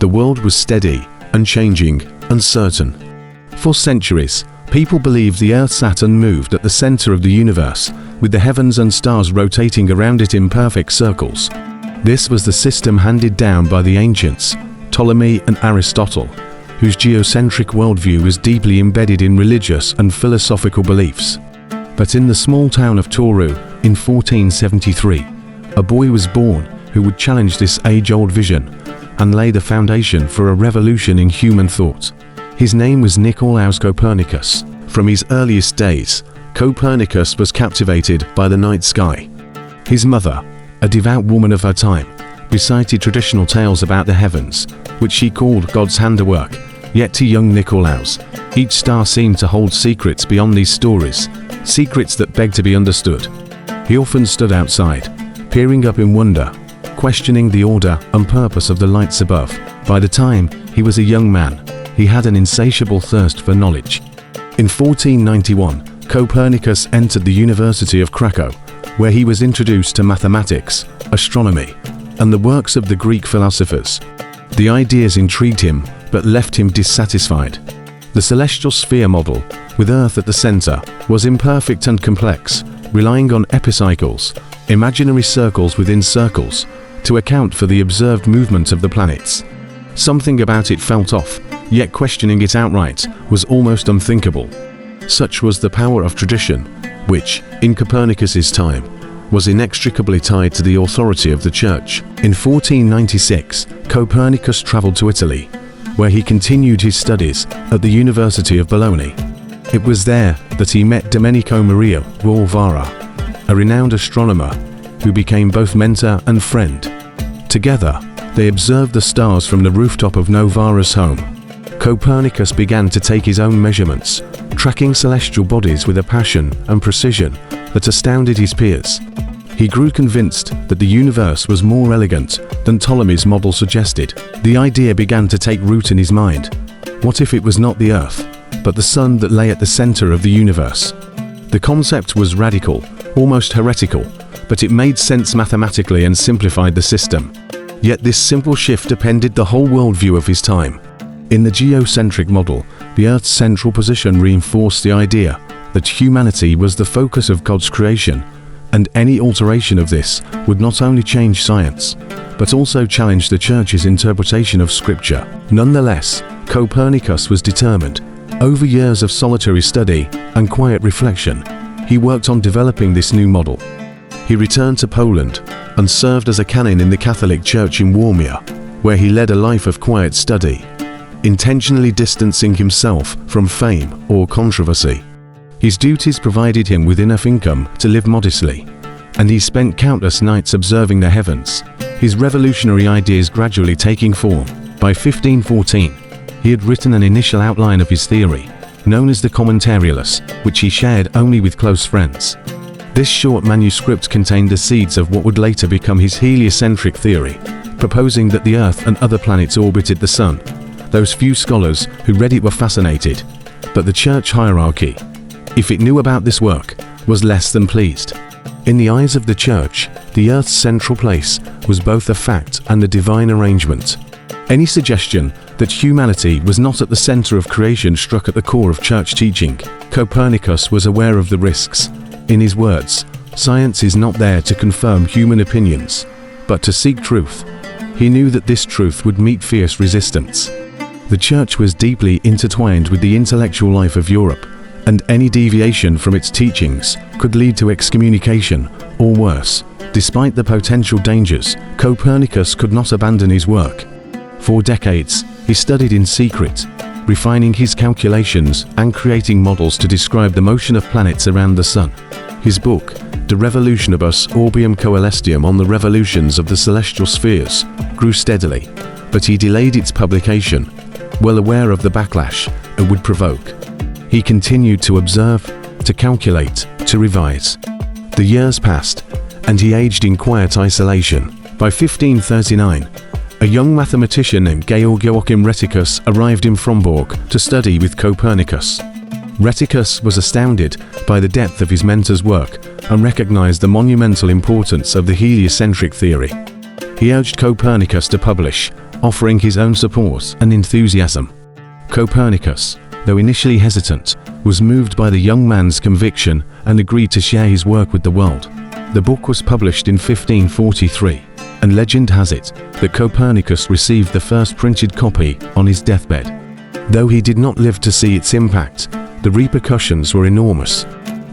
The world was steady, unchanging, uncertain. For centuries, people believed the Earth sat unmoved at the center of the universe, with the heavens and stars rotating around it in perfect circles. This was the system handed down by the ancients, Ptolemy and Aristotle, whose geocentric worldview was deeply embedded in religious and philosophical beliefs. But in the small town of Toru, in 1473, a boy was born who would challenge this age-old vision and lay the foundation for a revolution in human thought. His name was Nicolaus Copernicus. From his earliest days, Copernicus was captivated by the night sky. His mother, a devout woman of her time, recited traditional tales about the heavens, which she called God's handiwork. Yet to young Nicolaus, each star seemed to hold secrets beyond these stories, secrets that begged to be understood. He often stood outside, peering up in wonder, questioning the order and purpose of the lights above. By the time he was a young man, he had an insatiable thirst for knowledge. In 1491, Copernicus entered the University of Krakow, where he was introduced to mathematics, astronomy, and the works of the Greek philosophers. The ideas intrigued him, but left him dissatisfied. The celestial sphere model, with Earth at the center, was imperfect and complex, relying on epicycles, imaginary circles within circles, to account for the observed movement of the planets. Something about it felt off, yet questioning it outright was almost unthinkable. Such was the power of tradition, which, in Copernicus's time, was inextricably tied to the authority of the Church. In 1496, Copernicus traveled to Italy, where he continued his studies at the University of Bologna. It was there that he met Domenico Maria Volvara, a renowned astronomer who became both mentor and friend. Together, they observed the stars from the rooftop of Novara's home. Copernicus began to take his own measurements, tracking celestial bodies with a passion and precision that astounded his peers. He grew convinced that the universe was more elegant than Ptolemy's model suggested. The idea began to take root in his mind. What if it was not the Earth, but the Sun that lay at the center of the universe? The concept was radical, almost heretical, but it made sense mathematically and simplified the system. Yet this simple shift upended the whole worldview of his time. In the geocentric model, the Earth's central position reinforced the idea that humanity was the focus of God's creation, and any alteration of this would not only change science, but also challenge the Church's interpretation of Scripture. Nonetheless, Copernicus was determined. Over years of solitary study and quiet reflection, he worked on developing this new model. He returned to Poland and served as a canon in the Catholic Church in Warmia, where he led a life of quiet study, intentionally distancing himself from fame or controversy. His duties provided him with enough income to live modestly, and he spent countless nights observing the heavens, his revolutionary ideas gradually taking form. By 1514, he had written an initial outline of his theory, known as the Commentarius, which he shared only with close friends. This short manuscript contained the seeds of what would later become his heliocentric theory, proposing that the Earth and other planets orbited the Sun. Those few scholars who read it were fascinated, but the Church hierarchy, if it knew about this work, was less than pleased. In the eyes of the Church, the Earth's central place was both a fact and a divine arrangement. Any suggestion that humanity was not at the center of creation struck at the core of Church teaching. Copernicus was aware of the risks. In his words, science is not there to confirm human opinions, but to seek truth. He knew that this truth would meet fierce resistance. The Church was deeply intertwined with the intellectual life of Europe, and any deviation from its teachings could lead to excommunication, or worse. Despite the potential dangers, Copernicus could not abandon his work. For decades, he studied in secret, refining his calculations and creating models to describe the motion of planets around the Sun. His book, De Revolutionibus Orbium Coelestium, on the revolutions of the celestial spheres, grew steadily, but he delayed its publication, well aware of the backlash it would provoke. He continued to observe, to calculate, to revise. The years passed, and he aged in quiet isolation. By 1539, a young mathematician named Georg Joachim Rheticus arrived in Fromborg to study with Copernicus. Rheticus was astounded by the depth of his mentor's work and recognized the monumental importance of the heliocentric theory. He urged Copernicus to publish, offering his own support and enthusiasm. Copernicus, though initially hesitant, was moved by the young man's conviction and agreed to share his work with the world. The book was published in 1543, and legend has it that Copernicus received the first printed copy on his deathbed. Though he did not live to see its impact, the repercussions were enormous.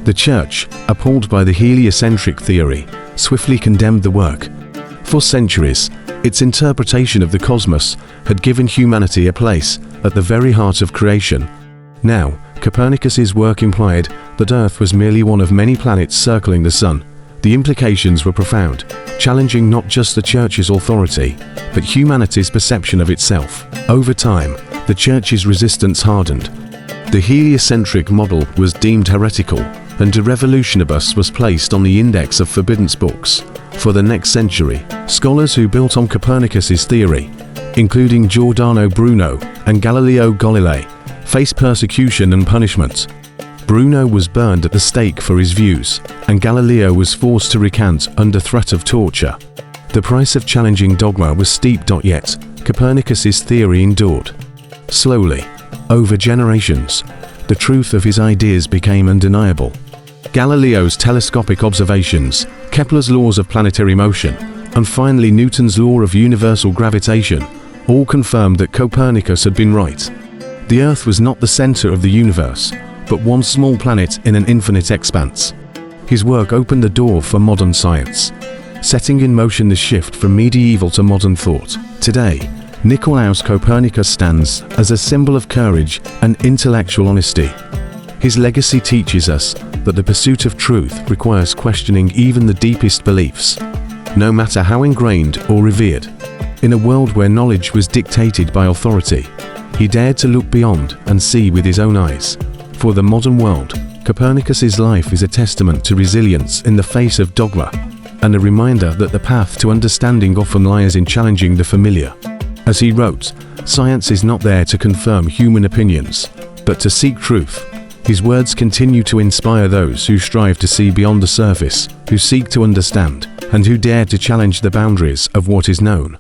The Church, appalled by the heliocentric theory, swiftly condemned the work. For centuries, its interpretation of the cosmos had given humanity a place at the very heart of creation. Now, Copernicus's work implied that Earth was merely one of many planets circling the Sun. The implications were profound, challenging not just the Church's authority, but humanity's perception of itself. Over time, the Church's resistance hardened. The heliocentric model was deemed heretical, and De Revolutionibus was placed on the index of forbidden books. For the next century, scholars who built on Copernicus's theory, including Giordano Bruno and Galileo Galilei, faced persecution and punishment. Bruno was burned at the stake for his views, and Galileo was forced to recant under threat of torture. The price of challenging dogma was steep. Yet, Copernicus's theory endured. Slowly, over generations, the truth of his ideas became undeniable. Galileo's telescopic observations, Kepler's laws of planetary motion, and finally Newton's law of universal gravitation all confirmed that Copernicus had been right. The Earth was not the center of the universe, but one small planet in an infinite expanse. His work opened the door for modern science, setting in motion the shift from medieval to modern thought. Today, Nicolaus Copernicus stands as a symbol of courage and intellectual honesty. His legacy teaches us that the pursuit of truth requires questioning even the deepest beliefs, no matter how ingrained or revered. In a world where knowledge was dictated by authority, he dared to look beyond and see with his own eyes. For the modern world, Copernicus's life is a testament to resilience in the face of dogma, and a reminder that the path to understanding often lies in challenging the familiar. As he wrote, "Science is not there to confirm human opinions, but to seek truth." His words continue to inspire those who strive to see beyond the surface, who seek to understand, and who dare to challenge the boundaries of what is known.